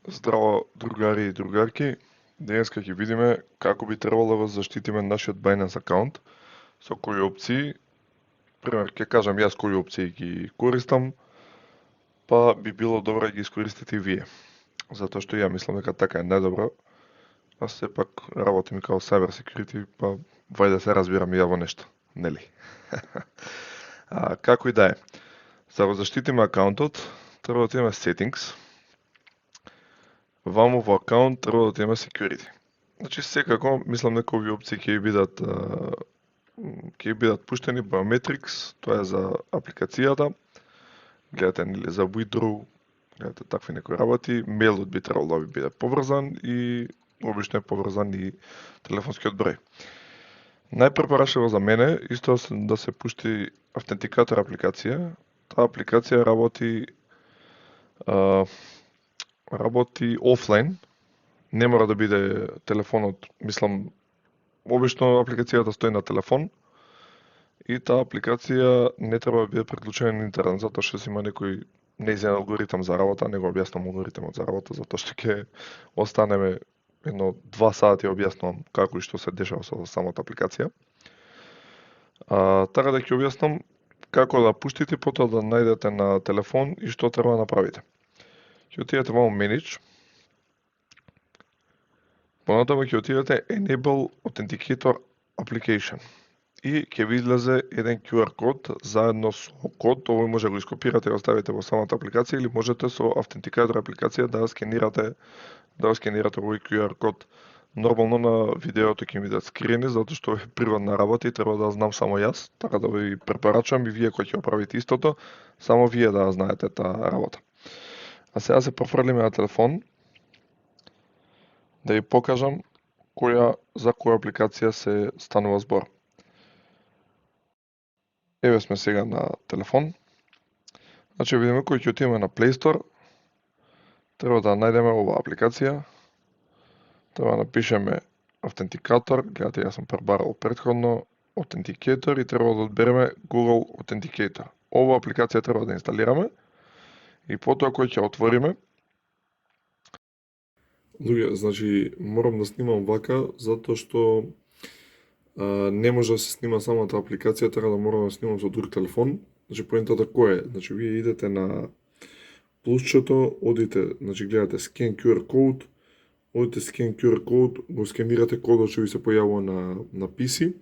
Здраво, другари и другарки. Денеска ќе видиме како би требало да го заштитиме нашиот Binance акаунт, со кои опции. Пример, ќе кажам јас кои опции ги користам, па би било добро да ги искористите и вие. Затоа што ја мислам дека така е најдобро, а сепак работим као cyber security, па вајде се разбираме ја во нешто, нели? Како и да е. За да го заштитиме акаунтот, треба да отидеме settings. Ваму во акаунт треба да отидеме security. Значи секако мислам дека овие опции ќе бидат пуштени Biometrics, тоа е за апликацијата. Гледате нели за withdraw, гледате такви некои работи, мейлот би требало да ви биде поврзан и обично е поврзан и телефонскиот број. Најпрепорачливо за мене исто да се пушти автентикатор апликација. Таа апликација работи офлайн, не мора да биде телефонот, мислам, обично апликацијата стои на телефон и таа апликација не треба да биде приклучена на интернет, затоа што си има некој нејзин алгоритам за работа, не го објаснам алгоритмот за работа, затоа што ќе останеме едно 2 сати објаснувам како и што се дешава со самата апликација. Така да ќе објаснам како да пуштите, потоа да најдете на телефон и што треба да направите. Ќе отидете во Manage, понатаму ќе отидете Enable Authenticator Application и ќе ви излезе еден QR код заедно со код, овој може да го ископирате и го ставите во самата апликација или можете со автентикатор апликација да скенирате овој QR код. Нормално на видеото ќе ми бидат скриени, затоа што е приватна работа и треба да знам само јас, така да ви препорачувам и вие кои ќе правите истото, само вие да знаете таа работа. А сега се профрлиме на телефон, да ви покажам за која апликација се станува збор. Еве сме сега на телефон. Значи видиме кој ќе отидеме на Play Store, треба да најдеме оваа апликација, треба да напишеме автентикатор, гледате јас сум пребарал претходно Authenticator и треба да одбереме Google Authenticator. Оваа апликација треба да инсталираме и потоа кој ќе отвориме. Луѓе, значи морам да снимам вака затоа што не може да се снима самата апликација, така да морам да снимам со друг телефон. Значи поентата кој е? Значи вие идете на плусчето, одите, значи гледате Scan QR Code, одите Scan QR Code, го скенирате кодот што ви се појавува на PC.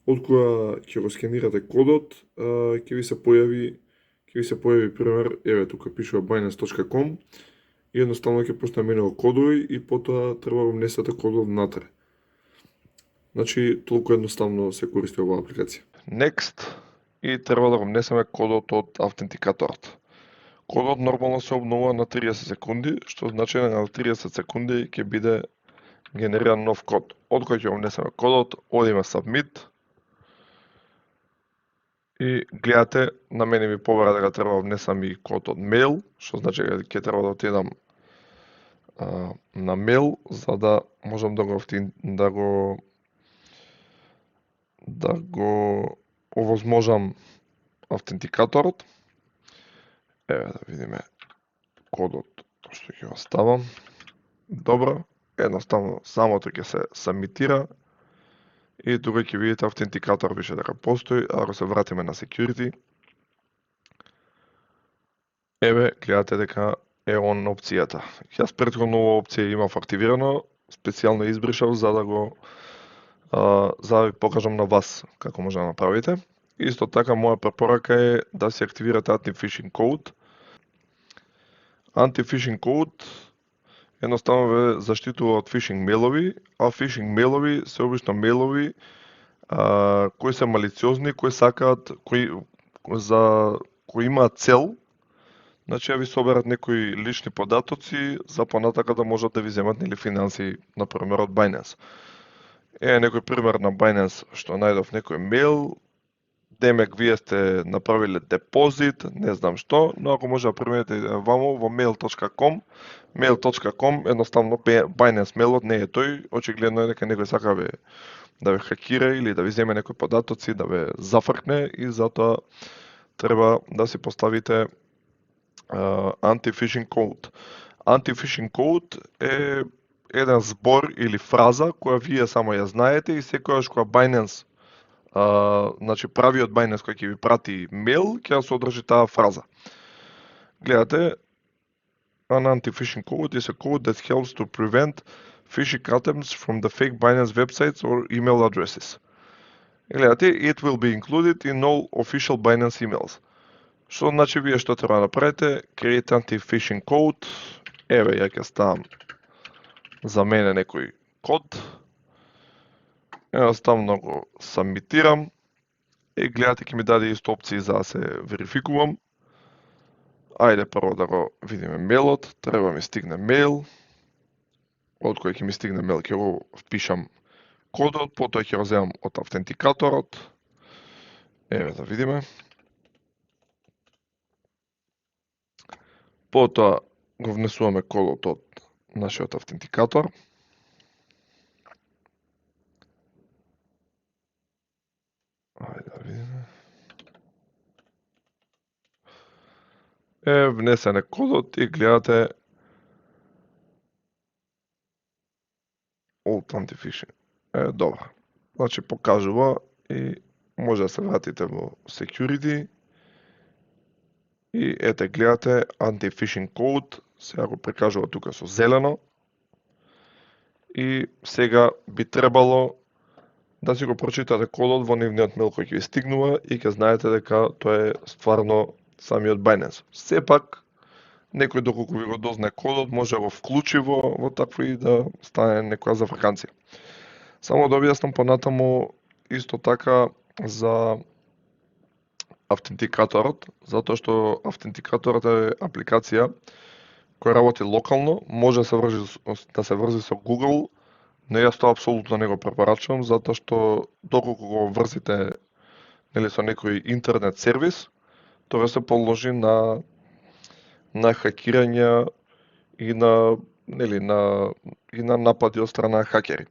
Од кога ќе го скенирате кодот, ќе ви се појави пример, еве тука пишува binance.com и едноставно ќе почне менува кодови и потоа треба да внесете кодот внатре. Значи, толку едноставно се користи оваа апликација. Next и треба да го внесеме кодот од автентикаторот. Кодот нормално се обновува на 30 секунди, што значи дека на 30 секунди ќе биде генериран нов код. Од кој ќе го внесеме кодот, одиме Submit и гледате, на мене ми побара дека треба да внесам и код од мејл, што значи дека ќе треба да отидам на мејл за да можам да го овозможам автентикаторот. Еве да видиме кодот што ќе го ставам. Добро, едноставно самото ќе се сабмитира и тука ќе видите автентикатор више дека постои, а ако се вратиме на security, еве гледате дека е он опцијата. Јас претходно оваа опција имав активирано, специјално избришав за да ви покажам на вас како може да направите. Исто така, моја препорака е да се активирате Anti-Phishing Code. Anti-Phishing Code едноставно ве заштитува од фишинг мејлови, а фишинг мејлови се обично мејлови кои се малициозни, кои имаат цел, значи да ви соберат некои лични податоци за понатака да можат да ви земат нели финанси, например од Binance. Некој пример на Binance што најдов некој мејл, демек вие сте направиле депозит, не знам што, но ако може да примените вамо во mail.com, едноставно Binance мејлот не е тој, очигледно е дека некој сака да ве хакира или да ви земе некои податоци, да ве зафркне и затоа треба да си поставите Anti-Phishing Code. Anti-phishing code е еден збор или фраза која вие само ја знаете и секогаш кога Binance, значи правиот Binance кој ќе ви прати мејл, ќе ја содржи таа фраза. Гледате, an anti-phishing code is a code that helps to prevent phishing attempts from the fake Binance websites or email addresses. Гледате, it will be included in all official Binance emails. Што значи вие што треба да направите? Create anti-phishing code. Еве, ја ќе ставам за мене некој код. Едноставно го сабмитирам. И гледате, ќе ми даде исто опции за да се верификувам. Ајде прво да го видиме мејлот. Треба ми стигне мејл. Од кој ќе ми стигне мејл, ќе го впишам кодот, потоа ќе го земам од автентикаторот. Еве да видиме. Потоа го внесуваме кодот од нашиот автентикатор. Ајде да видиме. Внесен е кодот и гледате Alt Anti-Phishing. Добро. Значи покажува и може да се вратите во Security. И ете гледате Anti-Phishing Code, сега го прикажува тука со зелено. И сега би требало да си го прочитате кодот во нивниот мејл кој ќе ви стигнува и ќе знаете дека тоа е стварно самиот Binance. Сепак, некој доколку ви го дознае кодот, може да го вклучи во такви да стане некоја заврканција. Само да објаснам понатаму исто така за автентикаторот, затоа што автентикаторот е апликација која работи локално, може да се врзи со Google, но јас тоа апсолутно не го препорачувам, затоа што доколку го врзите со некој интернет сервис, тоа се подложи на хакирање и на напади од страна хакери.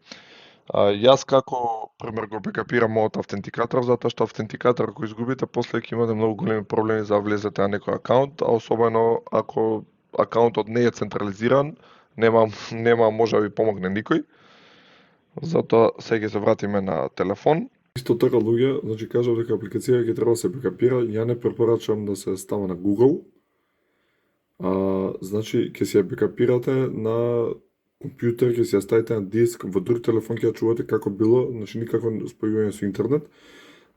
Јас како пример го бекапирам мојот автентикатор, затоа што автентикатор ако изгубите, после ќе имате многу големи проблеми за да влезете на некој акаунт, а особено ако акаунтот не е централизиран, нема може да ви помогне никој. Затоа сега ќе се вратиме на телефон. Исто така луѓе, значи кажав дека апликација ќе треба да се бекапира, ја не препорачувам да се става на Google. Значи ќе се ја бекапирате на компјутер, ќе се ја ставите на диск, во друг телефон ќе ја чувате како било, значи никако спојување со интернет.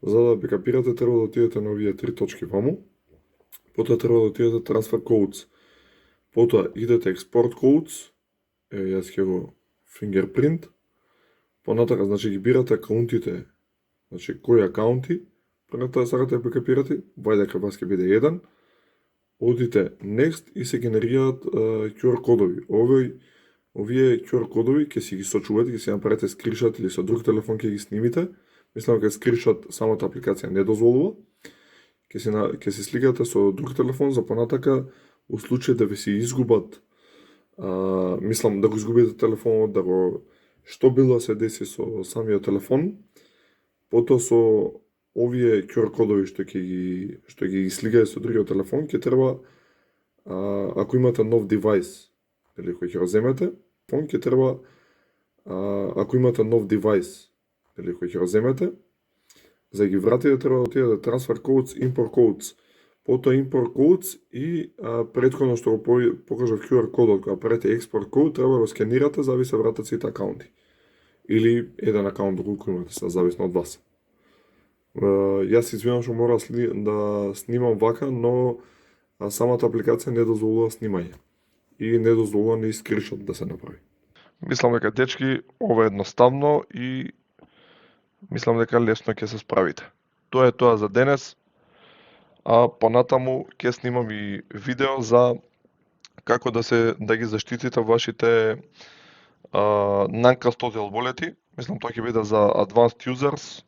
За да бекапирате треба да отидете на овие три точки ваму. Потоа треба да отидете Transfer Codes. Потоа идете Export Codes. Јас ќе го fingerprint. Понатака, значи ги бирате акаунтите, значи кои акаунти, пред тоа сакате да бекапирате, вајде кај вас ќе биде еден, одите Next и се генерираат QR кодови. Овие QR кодови ќе си ги сочувате, ќе си направите скриншот или со друг телефон ќе ги снимите. Мислам дека скриншот самата апликација не дозволува. Ќе си сликате со друг телефон за понатака у случај да ви се изгубат, мислам да го изгубите телефонот, да го што било се деси со самиот телефон, потоа со овие QR кодови што ќе ги сликате со другиот телефон, ќе треба, ако имате нов девајс, или кој ќе го земете, ќе треба, ако имате нов девајс, или кој ќе го земете, за да ги вратите треба да отидете Transfer Codes, Import Codes, потоа Import Codes и претходно што го покажав QR кодот, кога правите Export Code, треба да го скенирате за да ви се вратат сите акаунти. Или еден акаунт доколку имате, се зависно од вас. Јас извинувам што мора да снимам вака, но самата апликација не дозволува снимање и не дозволува ни скриншот да се направи. Мислам дека дечки ова е едноставно и мислам дека лесно ќе се справите. Тоа е тоа за денес. А понатаму ќе снимам и видео за како да ги заштитите вашите non-custodial wallet-и. Мислам тоа ќе биде за advanced users.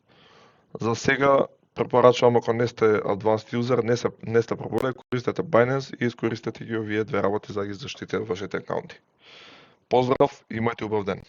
За сега препорачувам ако не сте advanced user, не сте пробувале, користете Binance и искористете ги овие две работи за да ги заштитите вашите акаунти. Поздрав, имајте убав ден.